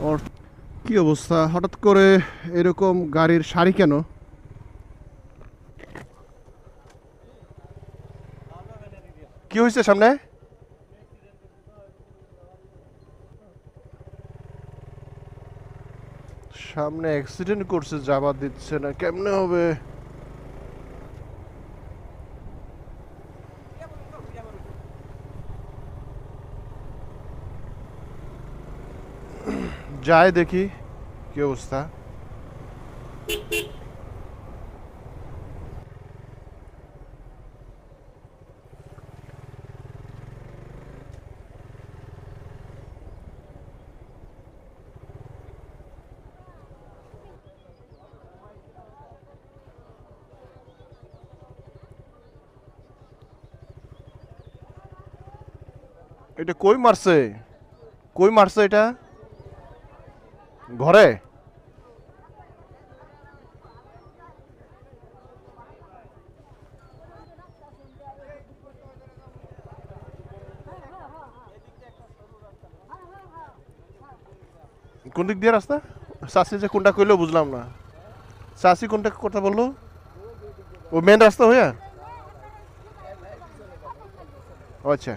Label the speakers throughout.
Speaker 1: ওর কি অবস্থা, হঠাৎ করে এরকম গাড়ির সারি কেন? কি হয়েছে সামনে? সামনে অ্যাক্সিডেন্ট করছে, যাবার দিচ্ছে না, কেমনে হবে? যাই দেখি কি অবস্থা। এটা কই মারছে? কই মারছে এটা? ঘরে? কোন দিক দিয়ে রাস্তা? চাষি যে কোনটা কইলো বুঝলাম না। চাষি কোনটা কথা বললো? ও মেন রাস্তা হইয়া? ও আচ্ছা।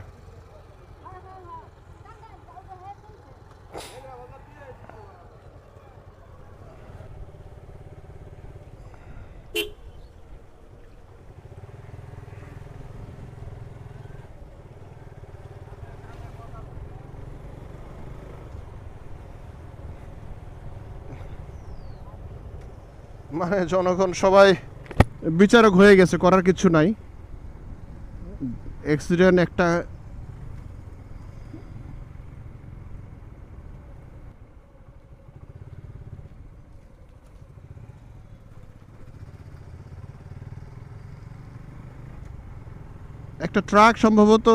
Speaker 1: মানে জনগণ সবাই বিচারক হয়ে গেছে, করার কিছু নাই। অ্যাক্সিডেন্ট একটা একটা ট্রাক সম্ভবত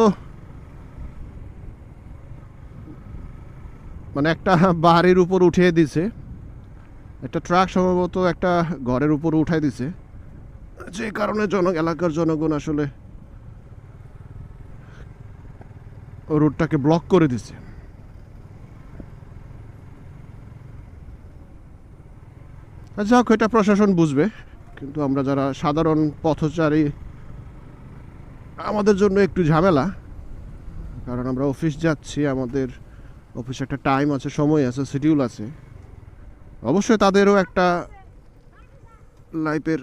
Speaker 1: মানে একটা বাড়ির উপর উঠিয়ে দিছে। একটা ট্রাক সম্ভবত একটা ঘরের উপর উঠাই দিছে, যে কারণে এলাকার জনগণ আসলে রোডটাকে ব্লক করে দিছে। যাই হোক, এটা প্রশাসন বুঝবে, কিন্তু আমরা যারা সাধারণ পথচারী আমাদের জন্য একটু ঝামেলা। কারণ আমরা অফিস যাচ্ছি, আমাদের অফিসে একটা টাইম আছে, সময় আছে, শিডিউল আছে। অবশ্যই তাদেরও একটা লাইফের